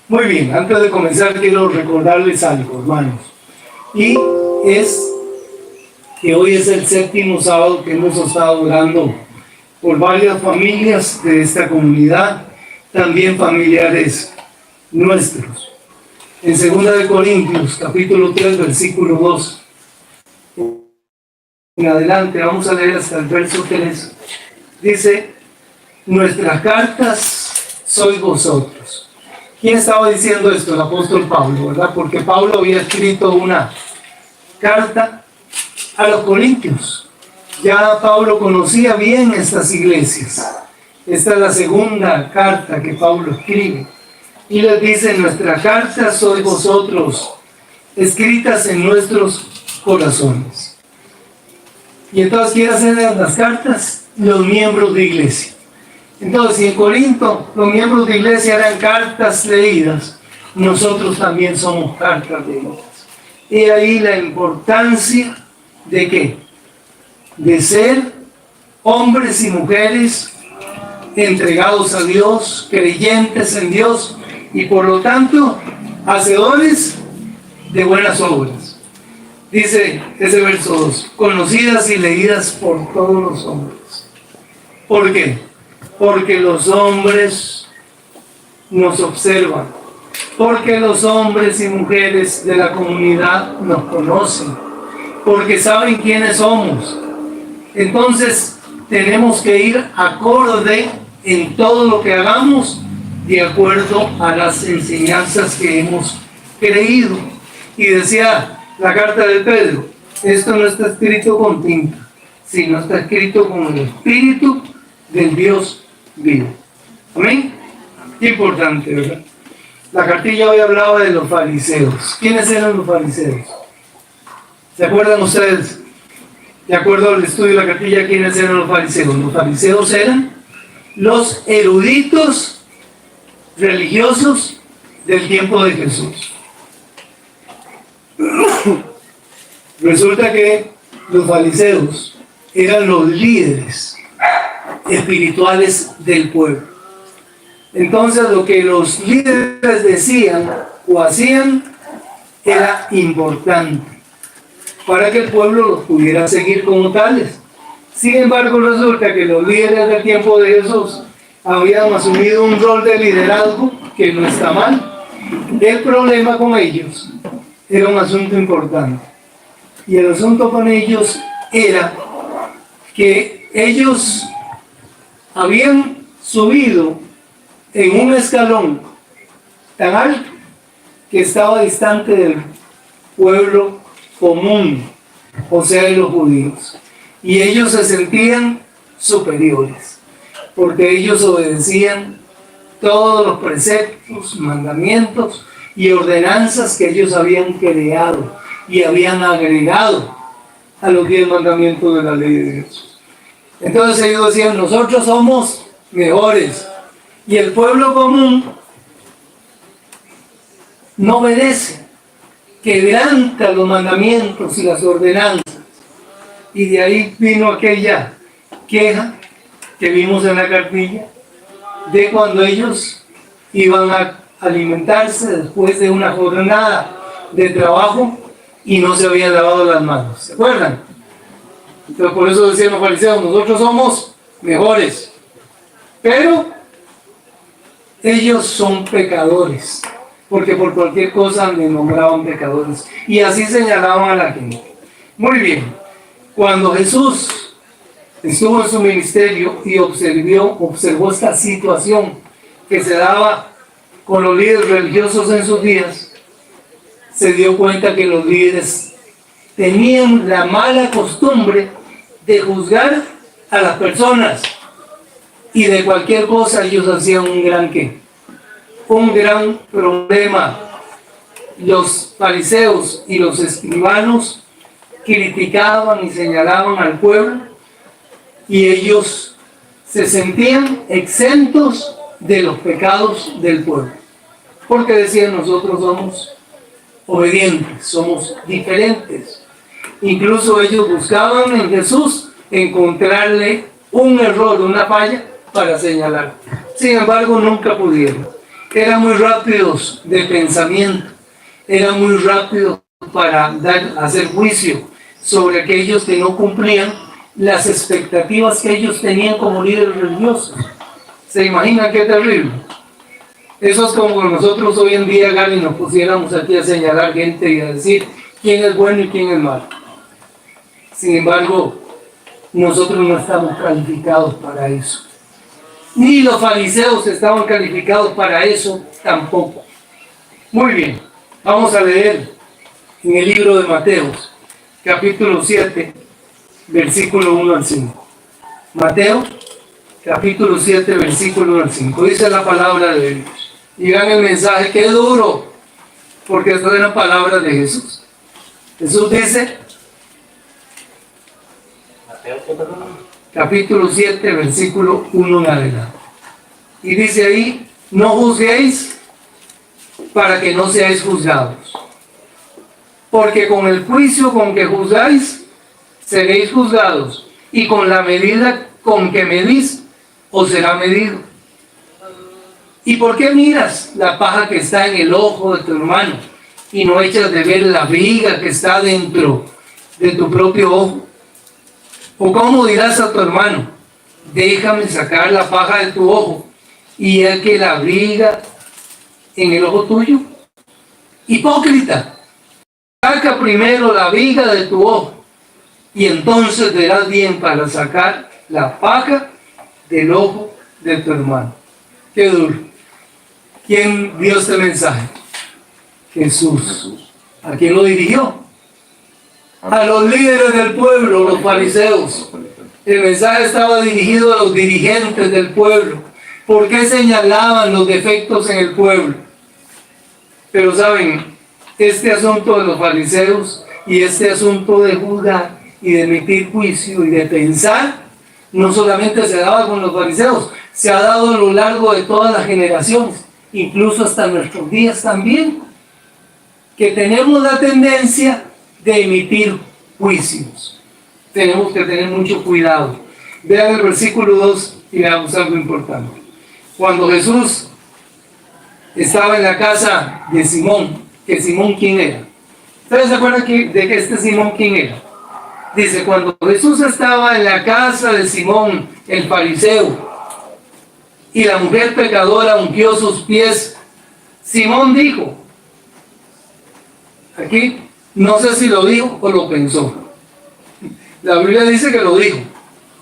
Muy bien, antes de comenzar quiero recordarles algo, hermanos. Y es que hoy es el séptimo sábado que hemos estado orando por varias familias de esta comunidad, también familiares nuestros. En 2 Corintios, capítulo 3, versículo 2. En adelante, vamos a leer hasta el verso 3. Dice, nuestras cartas sois vosotros. ¿Quién estaba diciendo esto? El apóstol Pablo, ¿verdad? Porque Pablo había escrito una carta a los corintios. Ya Pablo conocía bien estas iglesias. Esta es la segunda carta que Pablo escribe. Y les dice, nuestras cartas sois vosotros, escritas en nuestros corazones. Y entonces, ¿quién hacen las cartas? Los miembros de iglesia. Entonces, si en Corinto los miembros de iglesia eran cartas leídas, nosotros también somos cartas leídas. Y ahí la importancia de ¿qué? De ser hombres y mujeres entregados a Dios, creyentes en Dios y por lo tanto hacedores de buenas obras. Dice ese verso 2, conocidas y leídas por todos los hombres. ¿Por qué? Porque los hombres nos observan, porque los hombres y mujeres de la comunidad nos conocen, porque saben quiénes somos. Entonces tenemos que ir acorde en todo lo que hagamos de acuerdo a las enseñanzas que hemos creído. Y decía la carta de Pedro, esto no está escrito con tinta, sino está escrito con el Espíritu del Dios vivo. Amén. Qué importante, ¿verdad? La cartilla hoy hablaba de los fariseos. ¿Quiénes eran los fariseos? ¿Se acuerdan ustedes? De acuerdo al estudio de la cartilla, ¿quiénes eran los fariseos? Los fariseos eran los eruditos religiosos del tiempo de Jesús. Resulta que los fariseos eran los líderes espirituales del pueblo. Entonces lo que los líderes decían o hacían era importante para que el pueblo los pudiera seguir como tales. Sin embargo, resulta que los líderes del tiempo de Jesús habían asumido un rol de liderazgo que no está mal. El problema con ellos era un asunto importante. Y el asunto con ellos era que ellos habían subido en un escalón tan alto que estaba distante del pueblo común, o sea, de los judíos. Y ellos se sentían superiores, porque ellos obedecían todos los preceptos, mandamientos y ordenanzas que ellos habían creado y habían agregado a los 10 mandamientos de la ley de Dios. Entonces ellos decían, nosotros somos mejores. Y el pueblo común no obedece, quebranta los mandamientos y las ordenanzas. Y de ahí vino aquella queja que vimos en la cartilla, de cuando ellos iban a alimentarse después de una jornada de trabajo y no se habían lavado las manos. ¿Se acuerdan? Entonces por eso decían los fariseos, nosotros somos mejores. Pero ellos son pecadores, porque por cualquier cosa les nombraban pecadores. Y así señalaban a la gente. Muy bien, cuando Jesús estuvo en su ministerio y observó esta situación que se daba con los líderes religiosos en sus días, se dio cuenta que los líderes tenían la mala costumbre de juzgar a las personas. Y de cualquier cosa ellos hacían un gran problema. Los fariseos y los escribanos criticaban y señalaban al pueblo y ellos se sentían exentos de los pecados del pueblo, porque decían, nosotros somos obedientes, somos diferentes. Incluso ellos buscaban en Jesús encontrarle un error, una falla para señalar. Sin embargo, nunca pudieron. eran muy rápidos de pensamiento, eran muy rápidos para hacer juicio sobre aquellos que no cumplían las expectativas que ellos tenían como líderes religiosos. ¿Se imaginan qué terrible? Eso es como nosotros hoy en día, Gary, nos pusiéramos aquí a señalar gente y a decir quién es bueno y quién es malo. Sin embargo, nosotros no estamos calificados para eso. Ni los fariseos estaban calificados para eso tampoco. Muy bien, vamos a leer en el libro de Mateo, capítulo 7, versículo 1 al 5. Mateo, capítulo 7, versículo 1 al 5. Dice la palabra de Dios. Y vean el mensaje, que duro, porque estas eran palabras de Jesús. Jesús dice, capítulo 7, versículo 1 en adelante. Y dice ahí, no juzguéis para que no seáis juzgados. Porque con el juicio con que juzgáis, seréis juzgados. Y con la medida con que medís, os será medido. ¿Y por qué miras la paja que está en el ojo de tu hermano y no echas de ver la viga que está dentro de tu propio ojo? ¿O cómo dirás a tu hermano, déjame sacar la paja de tu ojo y ya que la viga en el ojo tuyo? Hipócrita, saca primero la viga de tu ojo y entonces verás bien para sacar la paja del ojo de tu hermano. Qué duro. ¿Quién dio este mensaje? Jesús. ¿A quién lo dirigió? A los líderes del pueblo, los fariseos. El mensaje estaba dirigido a los dirigentes del pueblo. ¿Por qué señalaban los defectos en el pueblo? Pero saben, este asunto de los fariseos y este asunto de juzgar y de emitir juicio y de pensar, no solamente se daba con los fariseos, se ha dado a lo largo de todas las generaciones, incluso hasta nuestros días también, que tenemos la tendencia de emitir juicios. Tenemos que tener mucho cuidado. Vean el versículo 2 y veamos algo importante. Cuando Jesús estaba en la casa de Simón, que Simón, ¿quién era? ¿Ustedes se acuerdan de que este Simón quién era? Dice, cuando Jesús estaba en la casa de Simón, el fariseo, y la mujer pecadora ungió sus pies, Simón dijo, aquí, no sé si lo dijo o lo pensó. La Biblia dice que lo dijo,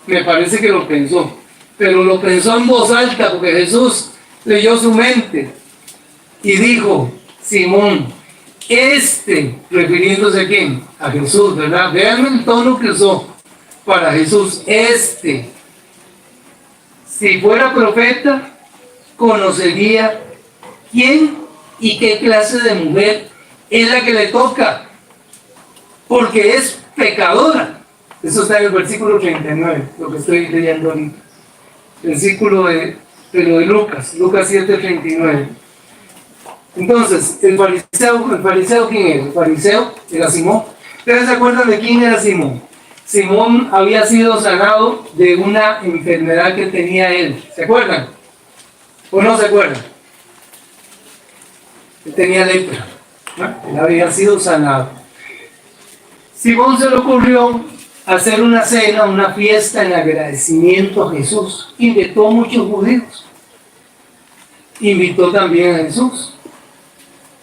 me parece que lo pensó, pero lo pensó en voz alta porque Jesús leyó su mente y dijo, Simón, refiriéndose a quién, a Jesús, ¿verdad? Vean el tono que usó para Jesús, si fuera profeta, conocería quién y qué clase de mujer es la que le toca, porque es pecadora. Eso está en el versículo 39, lo que estoy leyendo ahorita. Versículo de Lucas 7:39. Entonces, el fariseo ¿quién era? El fariseo era Simón. ¿Ustedes se acuerdan de quién era Simón? Simón había sido sanado de una enfermedad que tenía él. ¿Se acuerdan? ¿O no se acuerdan? Él tenía lepra, ¿no? Él había sido sanado. Simón se le ocurrió hacer una cena, una fiesta en agradecimiento a Jesús. Invitó a muchos judíos. Invitó también a Jesús.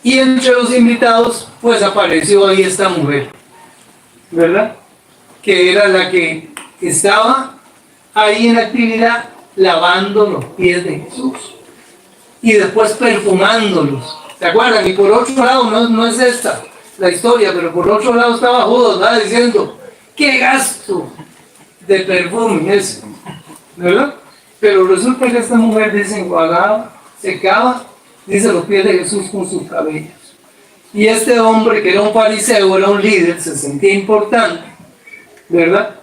Y entre los invitados, pues apareció ahí esta mujer, ¿verdad? Que era la que estaba ahí en actividad lavando los pies de Jesús y después perfumándolos. ¿Se acuerdan? Y por otro lado, no es esta la historia, pero por otro lado estaba Judas, ¿verdad? Diciendo, ¡qué gasto de perfume es! ¿Verdad? Pero resulta que esta mujer desenjuagaba, secaba, dice, los pies de Jesús con sus cabellos. Y este hombre, que era un fariseo, era un líder, se sentía importante, ¿verdad?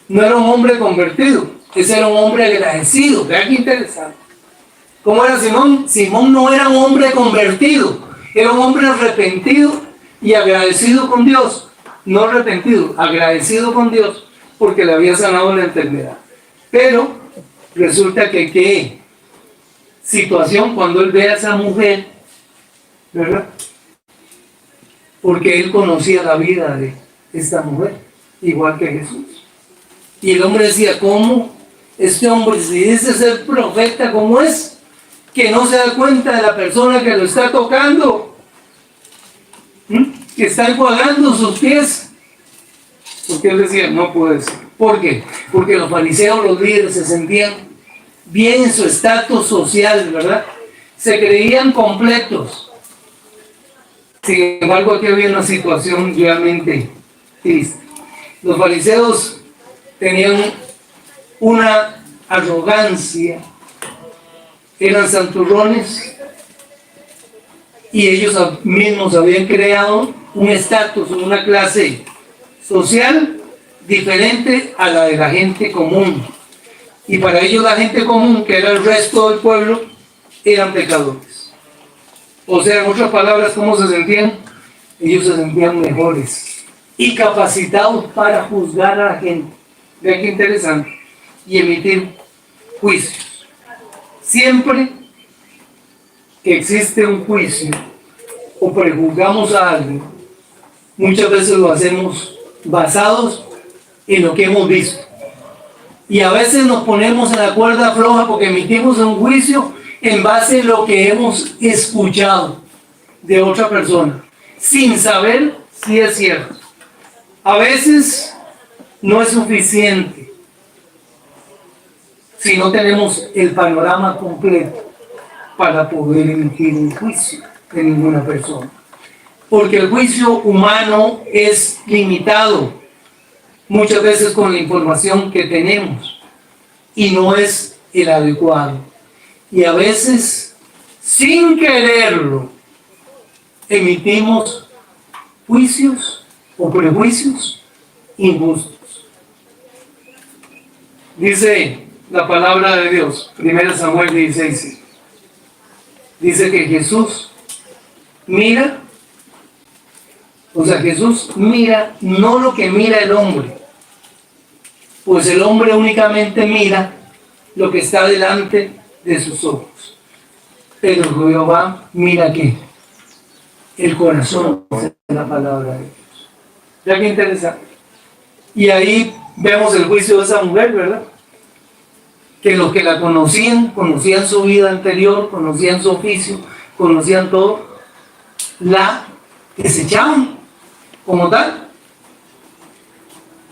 No era un hombre convertido, ese era un hombre agradecido. Vean qué interesante. ¿Cómo era Simón? Simón no era un hombre convertido, era un hombre arrepentido y agradecido con Dios. No arrepentido, agradecido con Dios porque le había sanado la enfermedad. Pero resulta que situación cuando él ve a esa mujer, ¿verdad? Porque él conocía la vida de esta mujer, igual que Jesús. Y el hombre decía, ¿cómo este hombre, si dice ser profeta como es, que no se da cuenta de la persona que lo está tocando, que está enjuagando sus pies? Porque él decía, no puede ser. ¿Por qué? Porque los fariseos, los líderes, se sentían bien en su estatus social, ¿verdad? Se creían completos. Sin embargo, aquí había una situación realmente triste. Los fariseos tenían una arrogancia, eran santurrones, y ellos mismos habían creado un estatus, una clase social diferente a la de la gente común. Y para ellos la gente común, que era el resto del pueblo, eran pecadores. O sea, en otras palabras, ¿cómo se sentían? Ellos se sentían mejores y capacitados para juzgar a la gente. Vean qué interesante. Y emitir juicios. Siempre que existe un juicio o prejuzgamos a alguien, muchas veces lo hacemos basados en lo que hemos visto. Y a veces nos ponemos en la cuerda floja porque emitimos un juicio en base a lo que hemos escuchado de otra persona, sin saber si es cierto. A veces no es suficiente si no tenemos el panorama completo para poder emitir un juicio de ninguna persona. Porque el juicio humano es limitado muchas veces con la información que tenemos y no es el adecuado. Y a veces, sin quererlo, emitimos juicios o prejuicios injustos. Dice la palabra de Dios, 1 Samuel 16, dice que Jesús mira, o sea, Jesús mira no lo que mira el hombre, pues el hombre únicamente mira lo que está delante de sus ojos. Pero Jehová mira ¿qué? El corazón, es la palabra de Dios. Ya que interesante. Y ahí vemos el juicio de esa mujer, ¿verdad? Que los que la conocían su vida anterior, conocían su oficio, conocían todo, la desechaban como tal.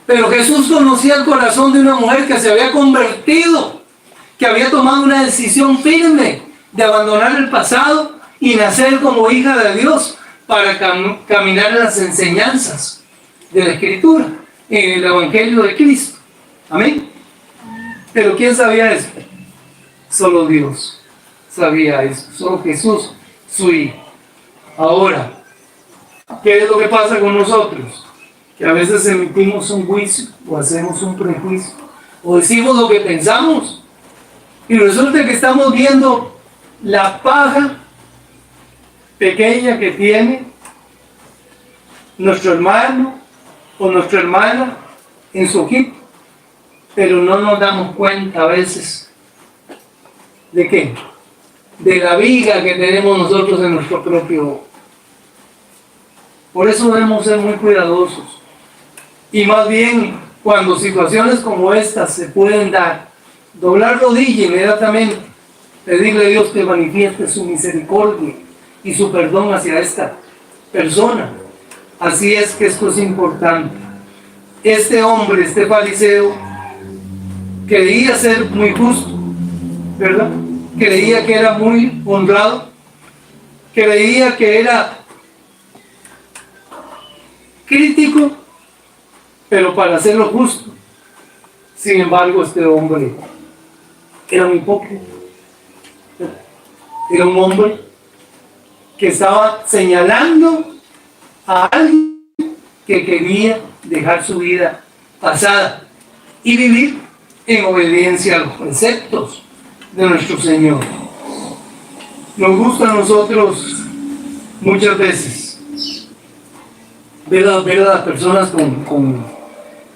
Pero Jesús conocía el corazón de una mujer que se había convertido, que había tomado una decisión firme de abandonar el pasado y nacer como hija de Dios para caminar en las enseñanzas de la Escritura, en el Evangelio de Cristo. Amén. Pero ¿quién sabía eso? Solo Dios sabía eso, solo Jesús, su Hijo. Ahora, ¿qué es lo que pasa con nosotros? Que a veces emitimos un juicio o hacemos un prejuicio o decimos lo que pensamos y resulta que estamos viendo la paja pequeña que tiene nuestro hermano o nuestra hermana en su ojito, pero no nos damos cuenta a veces de qué, de la viga que tenemos nosotros en nuestro propio ojo. Por eso debemos ser muy cuidadosos. Y más bien, cuando situaciones como estas se pueden dar, doblar rodilla inmediatamente, pedirle a Dios que manifieste su misericordia y su perdón hacia esta persona. Así es que esto es importante. Este hombre, este fariseo, creía ser muy justo, ¿verdad? Creía que era muy honrado, creía que era crítico, pero para hacerlo justo. Sin embargo, este hombre era un hipócrita. Era un hombre que estaba señalando a alguien que quería dejar su vida pasada y vivir en obediencia a los preceptos de nuestro Señor. Nos gusta a nosotros muchas veces ver a las personas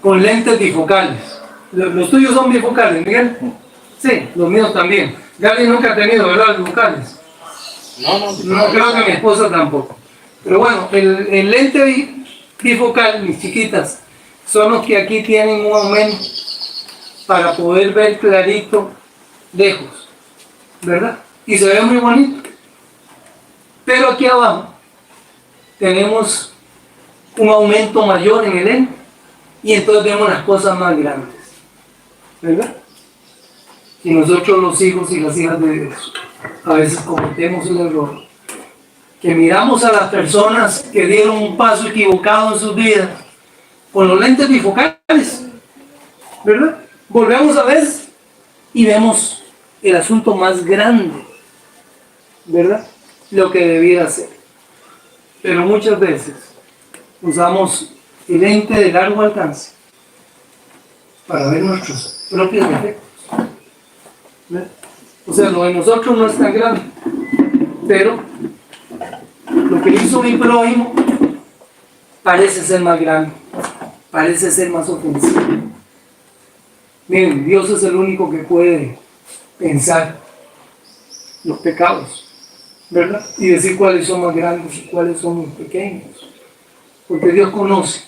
con lentes bifocales. Los tuyos son bifocales, Miguel. Sí, los míos también. Gary nunca ha tenido, ¿verdad? Bifocales. No creo que mi esposa tampoco. Pero bueno, el lente bifocal, mis chiquitas, son los que aquí tienen un aumento para poder ver clarito lejos, ¿verdad? Y se ve muy bonito. Pero aquí abajo tenemos un aumento mayor en el lente y entonces vemos las cosas más grandes, ¿verdad? Y nosotros los hijos y las hijas de Dios a veces cometemos el error que miramos a las personas que dieron un paso equivocado en sus vidas con los lentes bifocales, ¿verdad? Volvemos a ver y vemos el asunto más grande, ¿verdad? Lo que debiera ser. Pero muchas veces usamos el lente de largo alcance para ver nuestros propios defectos, ¿verdad? O sea, lo de nosotros no es tan grande, pero lo que hizo mi prójimo parece ser más grande, parece ser más ofensivo. Miren, Dios es el único que puede pensar los pecados, ¿verdad? Y decir cuáles son más grandes y cuáles son más pequeños. Porque Dios conoce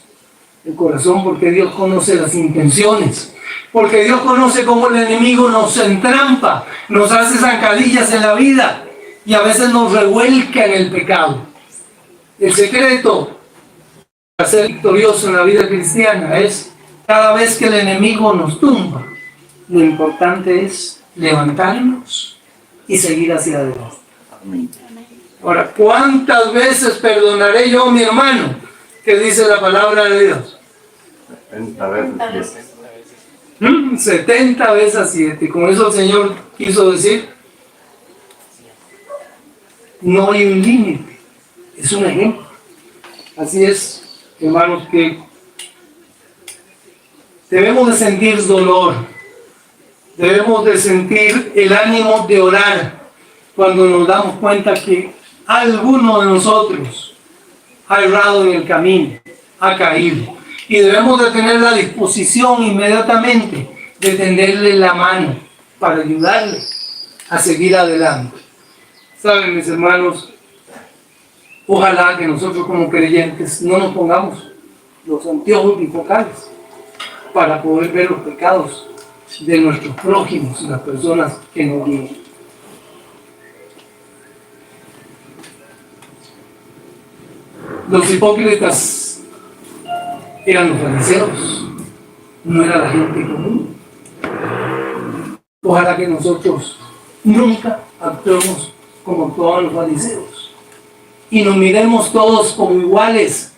el corazón, porque Dios conoce las intenciones, porque Dios conoce cómo el enemigo nos entrampa, nos hace zancadillas en la vida y a veces nos revuelca en el pecado. El secreto para ser victorioso en la vida cristiana es cada vez que el enemigo nos tumba, lo importante es levantarnos y seguir hacia adelante. Ahora, ¿cuántas veces perdonaré yo a mi hermano? ¿Qué dice la palabra de Dios? 70 veces. 70 veces a 7. Con eso el Señor quiso decir, no hay un límite. Es un ejemplo. Así es, hermanos, que debemos de sentir dolor. Debemos de sentir el ánimo de orar cuando nos damos cuenta que alguno de nosotros ha errado en el camino, ha caído. Y debemos de tener la disposición inmediatamente de tenderle la mano para ayudarle a seguir adelante. Saben, mis hermanos, ojalá que nosotros como creyentes no nos pongamos los anteojos bifocales para poder ver los pecados de nuestros prójimos y las personas que nos guían. Los hipócritas eran los fariseos, no era la gente común. Ojalá que nosotros nunca actuemos como actuaban los fariseos y nos miremos todos como iguales.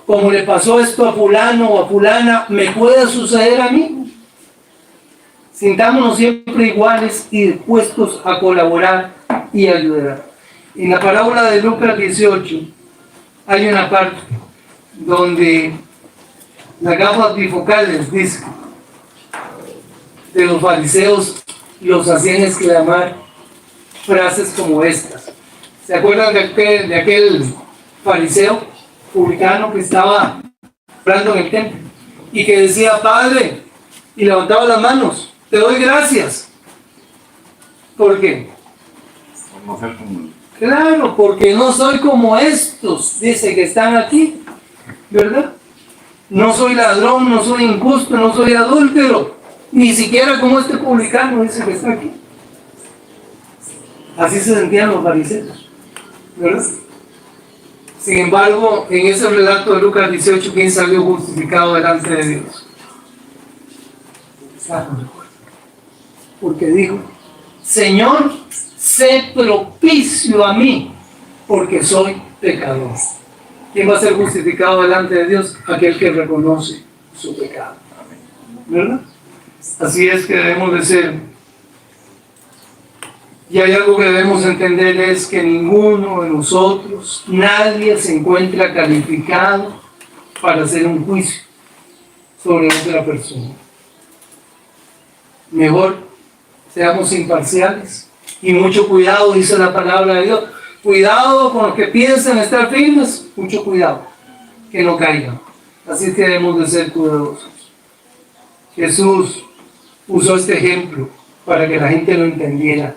Como le pasó esto a fulano o a fulana, ¿me puede suceder a mí? Sintámonos siempre iguales y dispuestos a colaborar y ayudar. En la parábola de Lucas 18 hay una parte donde las gafas bifocales, dice, de los fariseos los hacían exclamar frases como estas. ¿Se acuerdan de aquel fariseo publicano que estaba hablando en el templo y que decía, Padre, y levantaba las manos, te doy gracias? ¿Por qué? Por no ser como... Claro, porque no soy como estos, dice, que están aquí, ¿verdad? No soy ladrón, no soy injusto, no soy adúltero, ni siquiera como este publicano, dice, que está aquí. Así se sentían los fariseos, ¿verdad? Sin embargo, en ese relato de Lucas 18, ¿quién salió justificado delante de Dios? Porque dijo, Señor, sé propicio a mí, porque soy pecador. ¿Quién va a ser justificado delante de Dios? Aquel que reconoce su pecado, ¿verdad? Así es que debemos de ser. Y hay algo que debemos entender, es que ninguno de nosotros, nadie se encuentra calificado para hacer un juicio sobre otra persona. Mejor seamos imparciales y mucho cuidado, dice la palabra de Dios. Cuidado con los que piensan estar firmes, mucho cuidado, que no caigan. Así que debemos de ser cuidadosos. Jesús usó este ejemplo para que la gente lo entendiera.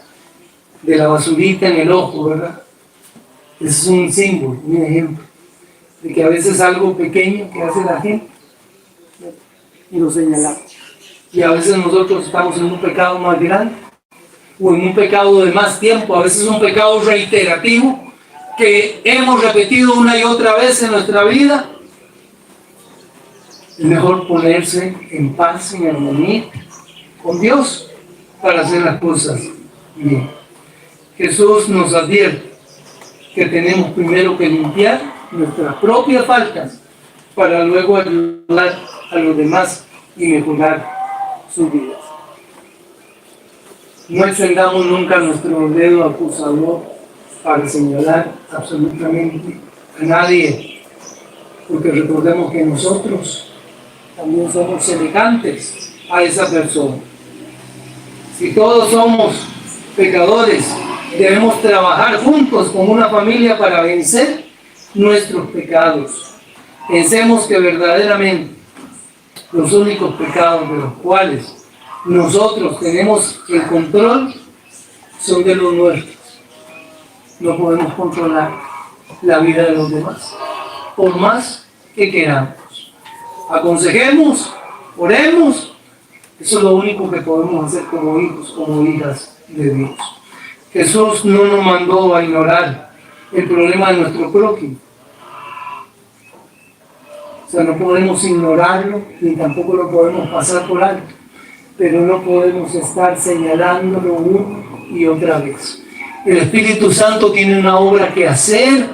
de la basurita en el ojo, ¿verdad? Ese es un símbolo, un ejemplo, de que a veces algo pequeño que hace la gente y lo señalamos. Y a veces nosotros estamos en un pecado más grande o en un pecado de más tiempo, a veces un pecado reiterativo que hemos repetido una y otra vez en nuestra vida. Es mejor ponerse en paz, en armonía con Dios para hacer las cosas bien. Jesús nos advierte que tenemos primero que limpiar nuestras propias faltas para luego ayudar a los demás y mejorar sus vidas. No extendamos nunca nuestro dedo acusador para señalar absolutamente a nadie, porque recordemos que nosotros también somos semejantes a esa persona. Si todos somos pecadores, debemos trabajar juntos como una familia para vencer nuestros pecados. Pensemos que verdaderamente los únicos pecados de los cuales nosotros tenemos el control son de los nuestros. No podemos controlar la vida de los demás, por más que queramos. Aconsejemos, oremos. Eso es lo único que podemos hacer como hijos, como hijas de Dios. Jesús no nos mandó a ignorar el problema de nuestro prójimo. O sea, no podemos ignorarlo ni tampoco lo podemos pasar por alto, pero no podemos estar señalándolo una y otra vez. El Espíritu Santo tiene una obra que hacer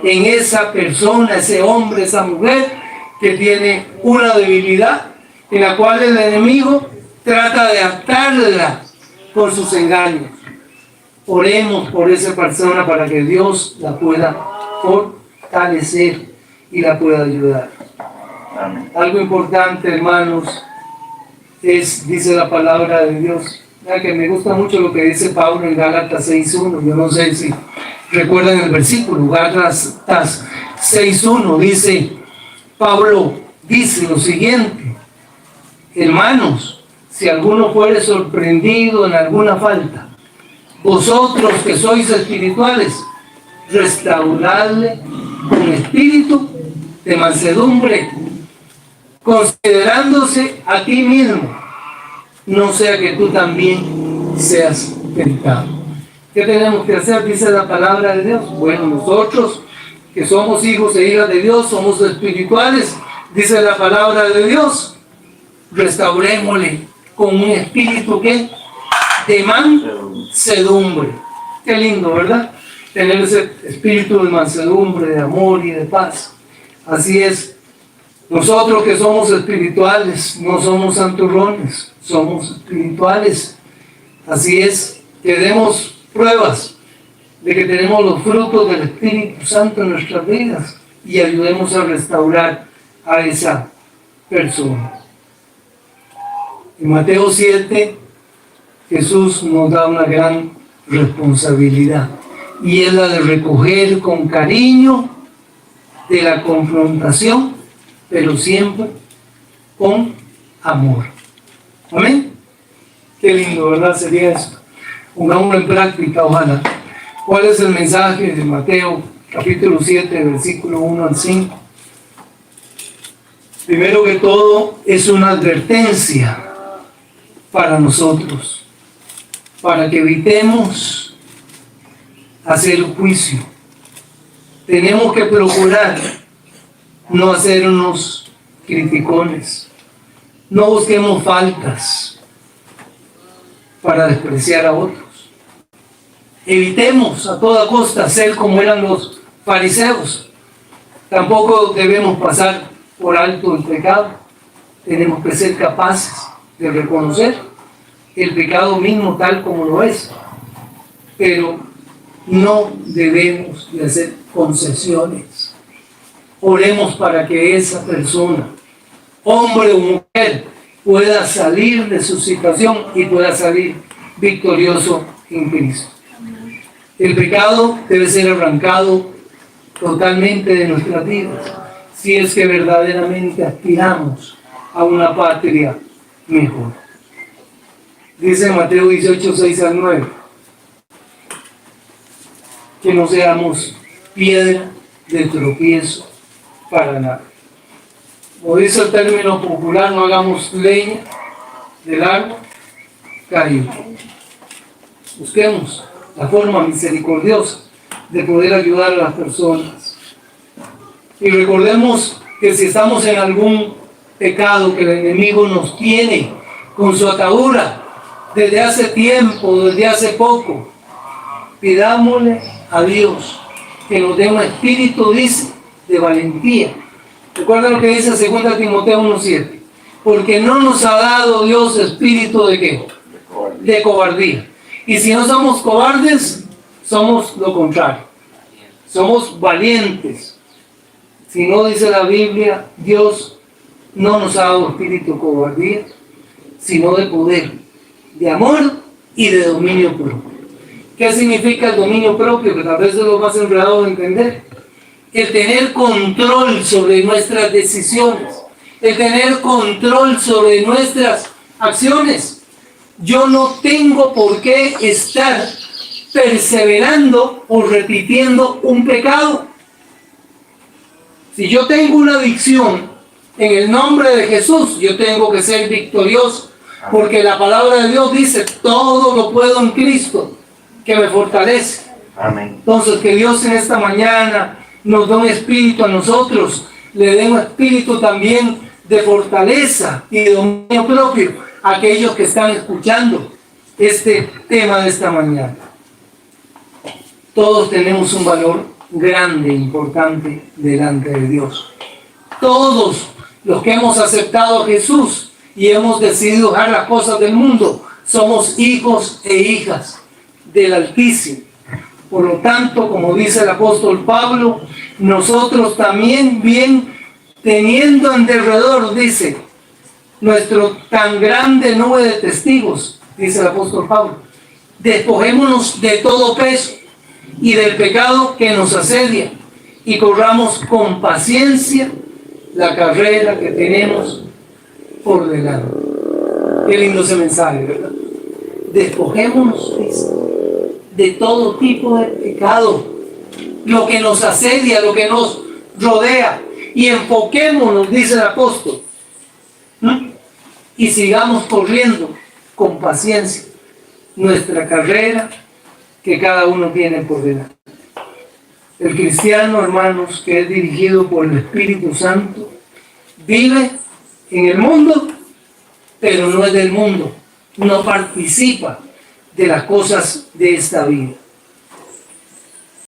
en esa persona, ese hombre, esa mujer que tiene una debilidad en la cual el enemigo trata de atarla con sus engaños. Oremos por esa persona para que Dios la pueda fortalecer y la pueda ayudar. Amén. Algo importante, hermanos, dice la palabra de Dios. Ya que me gusta mucho lo que dice Pablo en Gálatas 6.1. Yo no sé si recuerdan el versículo. Gálatas 6.1 dice, Pablo dice lo siguiente: hermanos, si alguno fuere sorprendido en alguna falta, vosotros que sois espirituales, restauradle con espíritu de mansedumbre, considerándose a ti mismo, no sea que tú también seas tentado. ¿Qué tenemos que hacer? Dice la palabra de Dios. Bueno, nosotros que somos hijos e hijas de Dios, somos espirituales, dice la palabra de Dios, restaurémosle con un espíritu que de mansedumbre. Qué lindo, ¿verdad? Tener ese espíritu de mansedumbre, de amor y de paz. Así es. Nosotros que somos espirituales, no somos santurrones, somos espirituales. Así es, que demos pruebas de que tenemos los frutos del Espíritu Santo en nuestras vidas y ayudemos a restaurar a esa persona. En Mateo 7, Jesús nos da una gran responsabilidad y es la de recoger con cariño de la confrontación, pero siempre con amor. Amén. Qué lindo, ¿verdad? Sería eso. Pongámoslo en práctica, ojalá. ¿Cuál es el mensaje de Mateo capítulo 7, versículo 1 al 5? Primero que todo, es una advertencia para nosotros, para que evitemos hacer juicio. Tenemos que procurar no hacernos criticones, no busquemos faltas para despreciar a otros. Evitemos a toda costa ser como eran los fariseos. Tampoco debemos pasar por alto el pecado. Tenemos que ser capaces de reconocer el pecado mismo tal como lo es, pero no debemos de hacer concesiones. Oremos para que esa persona, hombre o mujer, pueda salir de su situación y pueda salir victorioso en Cristo. El pecado debe ser arrancado totalmente de nuestras vidas, si es que verdaderamente aspiramos a una patria mejor. Dice Mateo 18, 6 al 9. que no seamos piedra de tropiezo para nada. Como dice el término popular, no hagamos leña del árbol caído. Busquemos la forma misericordiosa de poder ayudar a las personas. Y recordemos que si estamos en algún pecado que el enemigo nos tiene con su atadura desde hace tiempo, desde hace poco, pidámosle a Dios que nos dé un espíritu, dice, de valentía. Recuerda lo que dice 2 Timoteo 1:7. Porque no nos ha dado Dios espíritu de ¿qué? De cobardía. Y si no somos cobardes, somos lo contrario. Somos valientes. Si no, dice la Biblia, Dios no nos ha dado espíritu de cobardía, sino de poder, de amor y de dominio propio. ¿Qué significa el dominio propio? Que tal vez es lo más enredado de entender. El tener control sobre nuestras decisiones, el tener control sobre nuestras acciones. Yo no tengo por qué estar perseverando o repitiendo un pecado. Si yo tengo una adicción, en el nombre de Jesús, yo tengo que ser victorioso, porque la palabra de Dios dice, todo lo puedo en Cristo, que me fortalece. Amén. Entonces, que Dios en esta mañana nos dé un espíritu a nosotros, le dé un espíritu también de fortaleza y de dominio propio a aquellos que están escuchando este tema de esta mañana. Todos tenemos un valor grande, importante delante de Dios. Todos los que hemos aceptado a Jesús y hemos decidido dejar las cosas del mundo, somos hijos e hijas del Altísimo. Por lo tanto, como dice el apóstol Pablo, nosotros también, bien teniendo en derredor, dice, nuestro tan grande nube de testigos, dice el apóstol Pablo, despojémonos de todo peso y del pecado que nos asedia y corramos con paciencia la carrera que tenemos por delante. Qué lindo ese mensaje, ¿verdad? Despojémonos, dice, de todo tipo de pecado, lo que nos asedia, lo que nos rodea, y enfoquémonos, dice el apóstol, y sigamos corriendo con paciencia nuestra carrera que cada uno tiene por delante. El cristiano, hermanos, que es dirigido por el Espíritu Santo, vive en el mundo, pero no es del mundo, no participa de las cosas de esta vida.